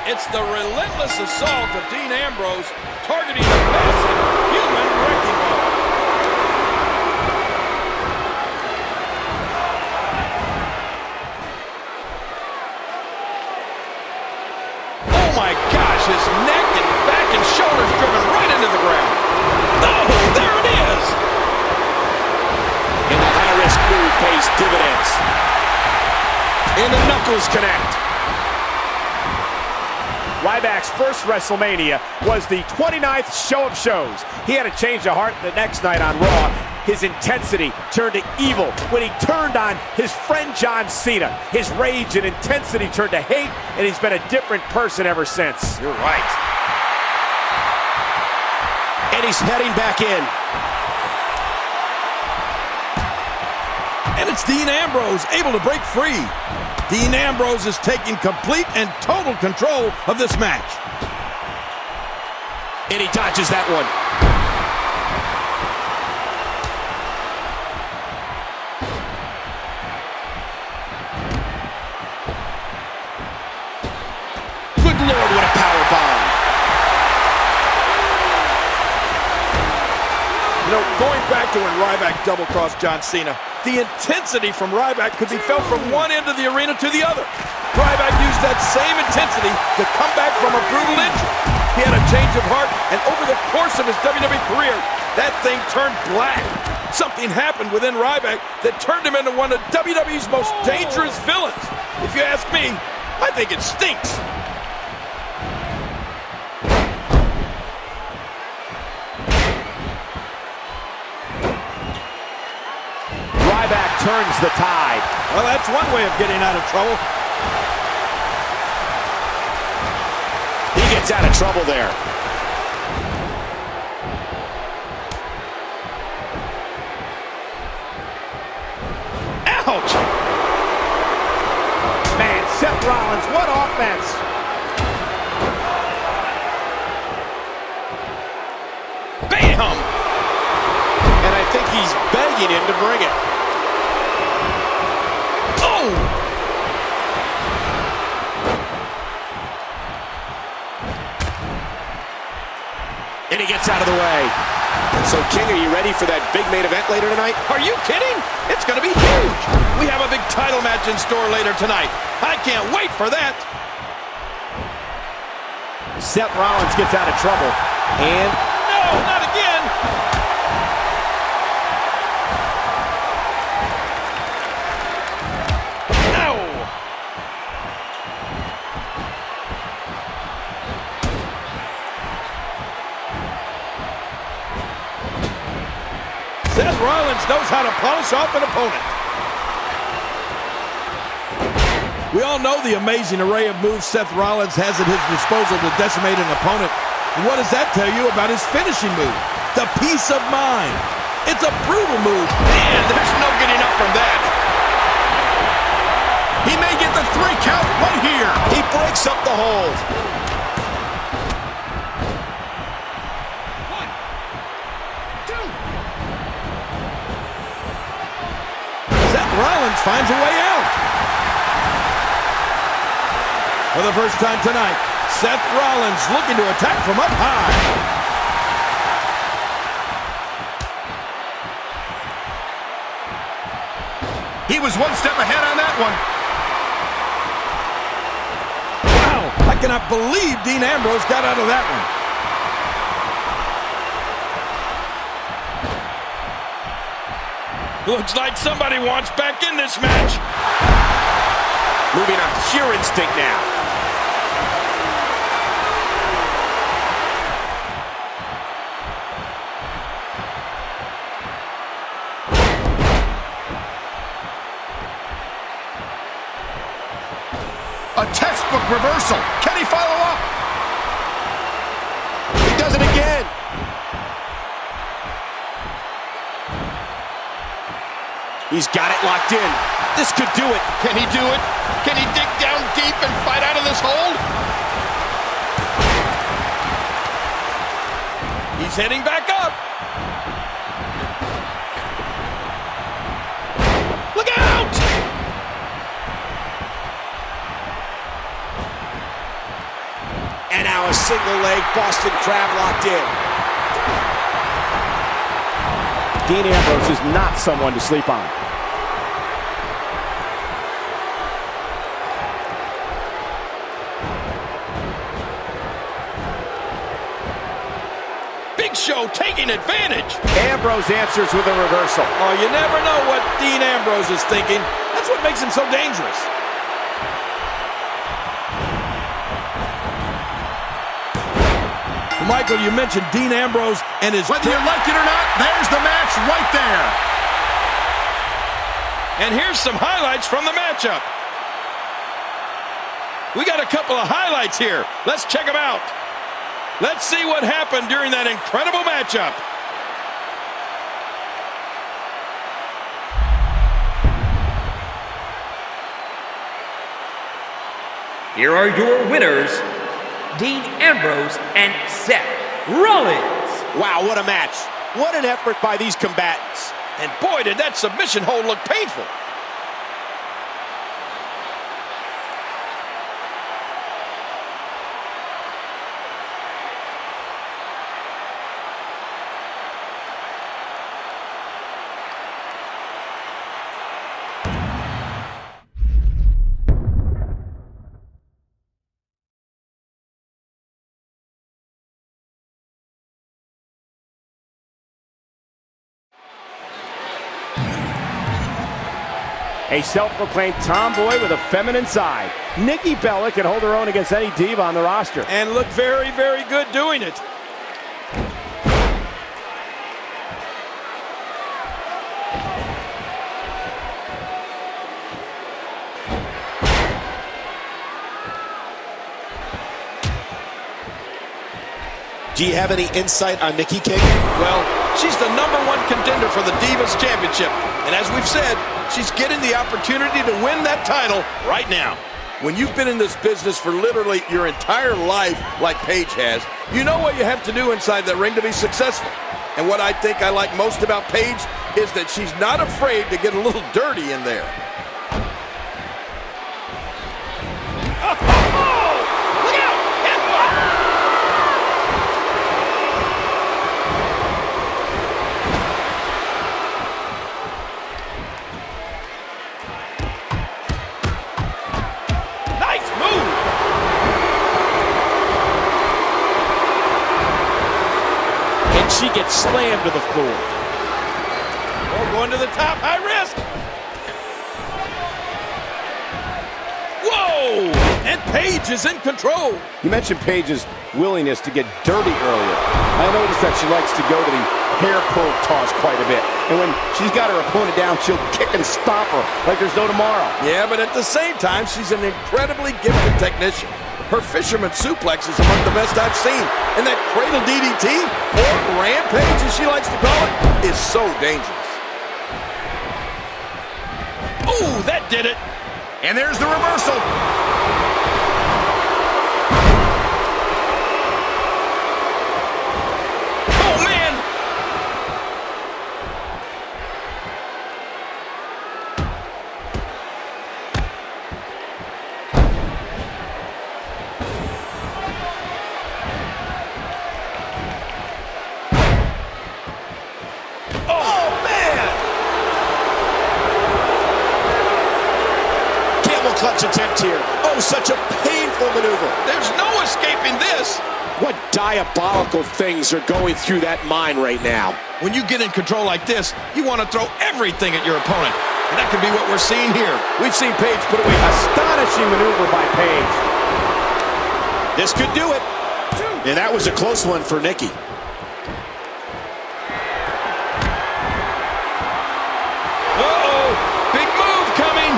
It's the relentless assault of Dean Ambrose targeting the massive human wrecking ball. Oh my gosh, his neck and back and shoulders driven right into the ground. Oh, there it is! And the high-risk move pays dividends. And the knuckles connect. Ryback's first WrestleMania was the 29th show of shows. He had a change of heart the next night on Raw. His intensity turned to evil when he turned on his friend John Cena. His rage and intensity turned to hate, and he's been a different person ever since. You're right. And he's heading back in. And it's Dean Ambrose able to break free. Dean Ambrose is taking complete and total control of this match. And he dodges that one. Good Lord, what a power bomb. You know, going back to when Ryback double-crossed John Cena, the intensity from Ryback could be felt from one end of the arena to the other. Ryback used that same intensity to come back from a brutal injury. He had a change of heart, and over the course of his WWE career, that thing turned black. Something happened within Ryback that turned him into one of WWE's most dangerous villains. If you ask me, I think it stinks. Ryback turns the tide. Well, that's one way of getting out of trouble. He gets out of trouble there. Ouch! Man, Seth Rollins, what offense! Bam! And I think he's begging him to bring it. Oh! And he gets out of the way. So, King, are you ready for that big main event later tonight? Are you kidding? It's going to be huge. We have a big title match in store later tonight. I can't wait for that. Seth Rollins gets out of trouble. And no, not again. No. Seth Rollins knows how to polish off an opponent. We all know the amazing array of moves Seth Rollins has at his disposal to decimate an opponent. And what does that tell you about his finishing move? The peace of mind. It's a brutal move, and there's no getting up from that. He may get the 3 count right here. He breaks up the hold. Seth Rollins finds a way out. For the first time tonight, Seth Rollins looking to attack from up high. He was one step ahead on that one. Wow, I cannot believe Dean Ambrose got out of that one. Looks like somebody wants back in this match. Moving on pure instinct now. A textbook reversal. Can he follow up? He does it again. He's got it locked in. This could do it. Can he do it? Can he dig down deep and fight out of this hold? He's heading back up. Look out! now a single leg Boston Crab locked in. Dean Ambrose is not someone to sleep on. Big Show taking advantage. Ambrose answers with a reversal. Oh, you never know what Dean Ambrose is thinking. That's what makes him so dangerous. Michael, you mentioned Dean Ambrose and his... Whether you like it or not, there's the match right there. And here's some highlights from the matchup. We got a couple of highlights here. Let's check them out. Let's see what happened during that incredible matchup. Here are your winners, Dean Ambrose and Seth Rollins. Wow, what a match. What an effort by these combatants. And boy, did that submission hold look painful. A self-proclaimed tomboy with a feminine side. Nikki Bella can hold her own against any diva on the roster. And look very, very good doing it. Do you have any insight on Nikki King? Well, she's the #1 contender for the Divas Championship. And as we've said, she's getting the opportunity to win that title right now. When you've been in this business for literally your entire life, like Paige has, you know what you have to do inside that ring to be successful. And what I think I like most about Paige is that she's not afraid to get a little dirty in there. She gets slammed to the floor. Oh, going to the top, high risk. Whoa! And Paige is in control. You mentioned Paige's willingness to get dirty earlier. I noticed that she likes to go to the hair pull toss quite a bit. And when she's got her opponent down, she'll kick and stomp her like there's no tomorrow. Yeah, but at the same time, she's an incredibly gifted technician. Her fisherman suplex is among the best I've seen. And that cradle DDT, or rampage as she likes to call it, is so dangerous. Ooh, that did it. And there's the reversal. Oh, man. Clutch attempt here. Oh, such a painful maneuver. There's no escaping this. What diabolical things are going through that mind right now? When you get in control like this, you want to throw everything at your opponent. And that could be what we're seeing here. We've seen Paige put away astonishing maneuver by Paige. This could do it. And that was a close one for Nikki. Uh-oh, big move coming.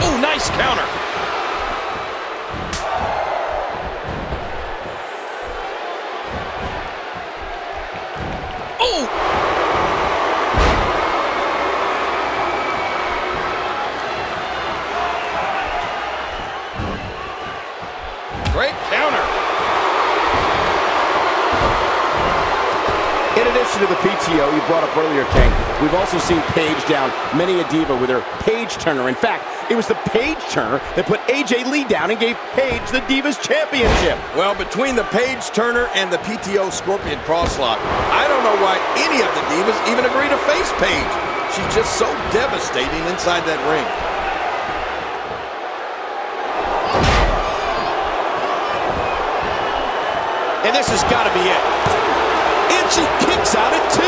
Oh, nice counter. Oh! Great counter. In addition to the PTO you brought up earlier, King, we've also seen Paige down many a diva with her Paige Turner. In fact, it was the Paige Turner that put AJ Lee down and gave Paige the Divas Championship. Well, between the Paige Turner and the PTO Scorpion Crosslock, I don't know why any of the divas even agree to face Paige. She's just so devastating inside that ring. And this has got to be it. And she kicks out at 2.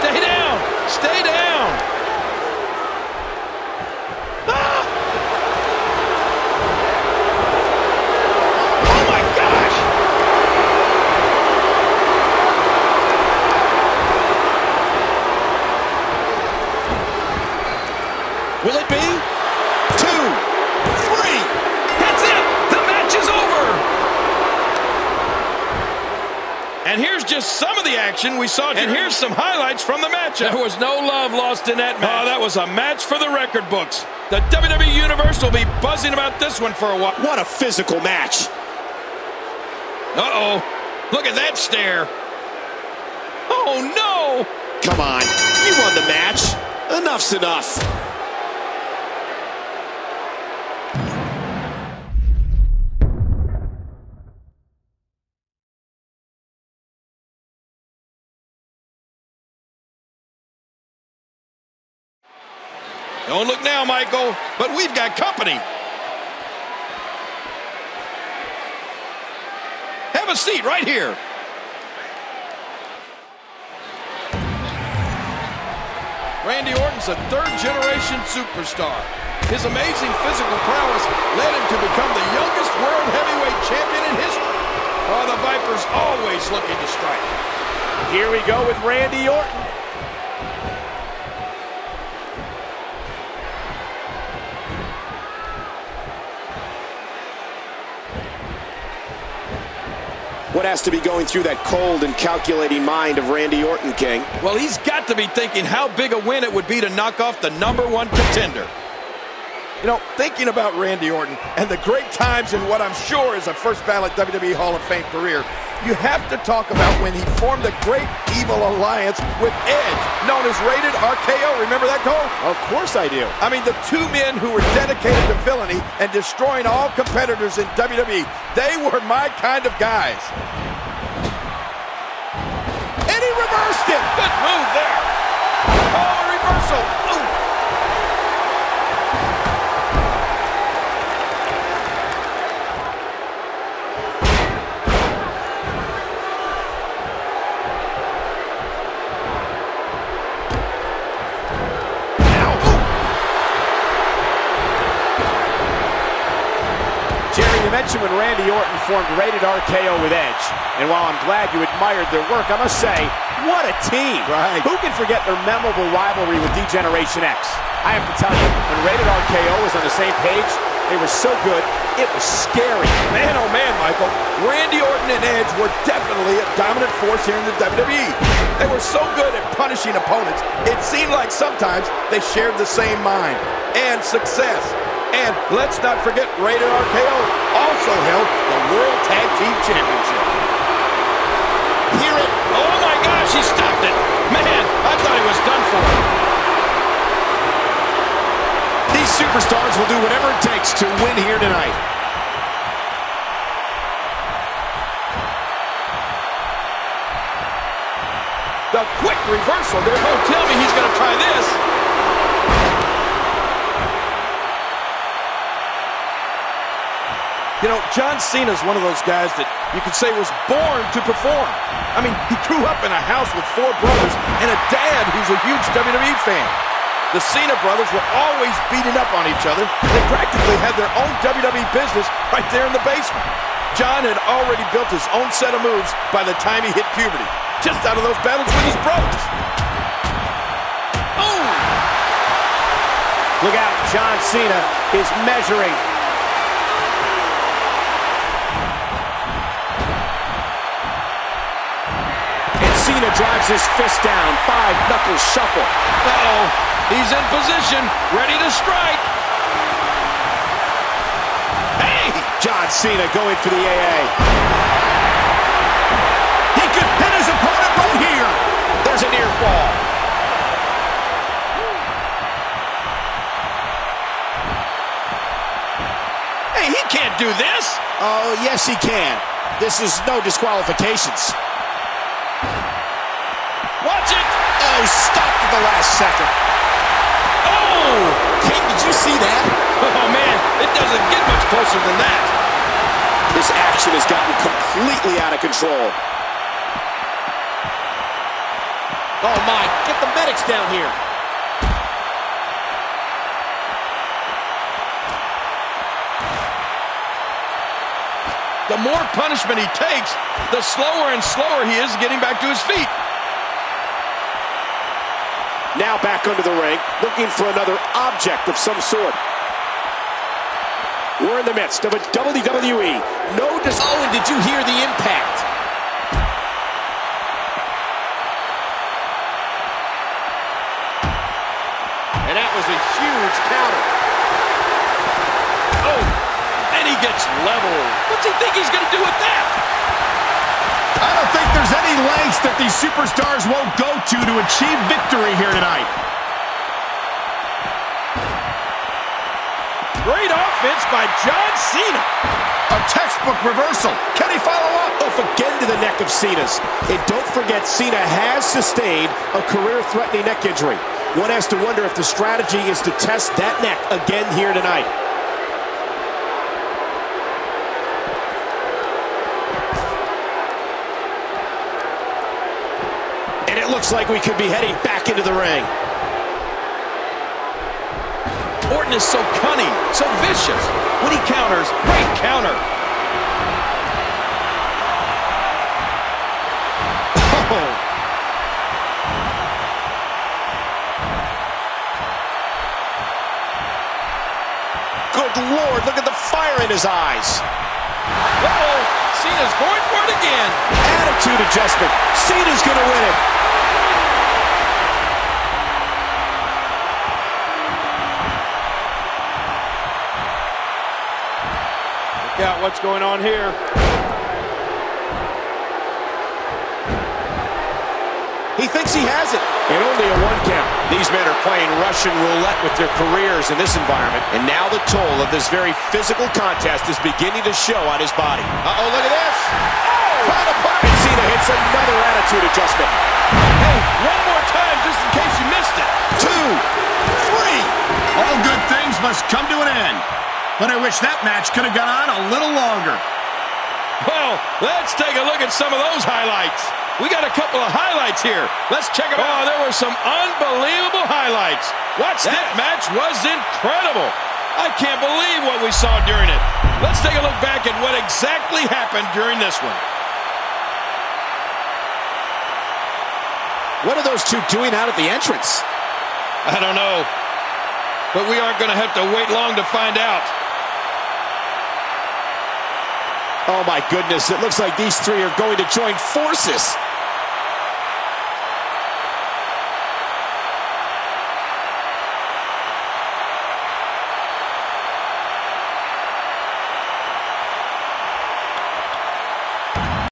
Stay down! Stay down! Ah! Oh my gosh! Will it be? 2, 3. That's it! The match is over! And here's just some of the action we saw. And here's some highlights from the match. There was no love lost in that match. Oh, that was a match for the record books. The WWE Universe will be buzzing about this one for a while. What a physical match. Uh-oh. Look at that stare. Oh, no! Come on. You won the match. Enough's enough. Don't look now, Michael, but we've got company. Have a seat right here. Randy Orton's a third-generation superstar. His amazing physical prowess led him to become the youngest world heavyweight champion in history. Oh, the Viper's always looking to strike. Here we go with Randy Orton. What has to be going through that cold and calculating mind of Randy Orton, King? Well, he's got to be thinking how big a win it would be to knock off the #1 contender. You know, thinking about Randy Orton and the great times in what I'm sure is a first ballot WWE Hall of Fame career, you have to talk about when he formed the Great Evil Alliance with Edge, known as Rated RKO. Remember that, Cole? Of course I do. I mean, the two men who were dedicated to villainy and destroying all competitors in WWE. They were my kind of guys. And he reversed it. Good move there. Oh, a reversal. Ooh. Mentioned when Randy Orton formed Rated RKO with Edge. And while I'm glad you admired their work, I must say, what a team. Right. Who can forget their memorable rivalry with D-Generation X? I have to tell you, when Rated RKO was on the same page, they were so good, it was scary. Man, oh man, Michael. Randy Orton and Edge were definitely a dominant force here in the WWE. They were so good at punishing opponents, it seemed like sometimes they shared the same mind and success. And let's not forget, Rated RKO also held the World Tag Team Championship. Hear it. Oh my gosh, he stopped it. Man, I thought he was done for. These superstars will do whatever it takes to win here tonight. The quick reversal there. Oh, tell me he's going to try this. You know, John Cena's one of those guys that you could say was born to perform. I mean, he grew up in a house with 4 brothers and a dad who's a huge WWE fan. The Cena brothers were always beating up on each other. They practically had their own WWE business right there in the basement. John had already built his own set of moves by the time he hit puberty, just out of those battles with his brothers. Oh! Look out, John Cena is measuring. Cena drives his fist down. 5-knuckle shuffle. Uh-oh. He's in position, ready to strike. Hey! John Cena going for the AA. Yes, he can. This is no disqualifications. Watch it! Oh, he stopped at the last second. Oh! King, did you see that? Oh, man, it doesn't get much closer than that. This action has gotten completely out of control. Oh, my. Get the medics down here. The more punishment he takes, the slower and slower he is getting back to his feet. Now back under the ring, looking for another object of some sort. We're in the midst of a WWE. Oh, and did you hear the impact? And that was a huge counter. Oh, and he gets leveled. What's he think he's going to do with that? I don't think there's any lengths that these superstars won't go to achieve victory here tonight. Great offense by John Cena. A textbook reversal. Can he follow up? Off again to the neck of Cena's. And don't forget, Cena has sustained a career-threatening neck injury. One has to wonder if the strategy is to test that neck again here tonight. And it looks like we could be heading back into the ring. Orton is so cunning, so vicious. When he counters, great counter. Oh. Good Lord, look at the fire in his eyes. Uh-oh, Cena's going for it again. Attitude adjustment. Cena's going to win it. Look out what's going on here. He thinks he has it. And only a 1 count. These men are playing Russian roulette with their careers in this environment. And now the toll of this very physical contest is beginning to show on his body. Uh-oh, look at this. Right apart. And Cena hits another attitude adjustment. Hey, one more time just in case you missed it. 2, 3. All good things must come to an end. But I wish that match could have gone on a little longer. Well, let's take a look at some of those highlights. We got a couple of highlights here. Let's check them out. Oh, there were some unbelievable highlights. That match was incredible. I can't believe what we saw during it. Let's take a look back at what exactly happened during this one. What are those two doing out at the entrance? I don't know. But we aren't going to have to wait long to find out. Oh, my goodness. It looks like these three are going to join forces.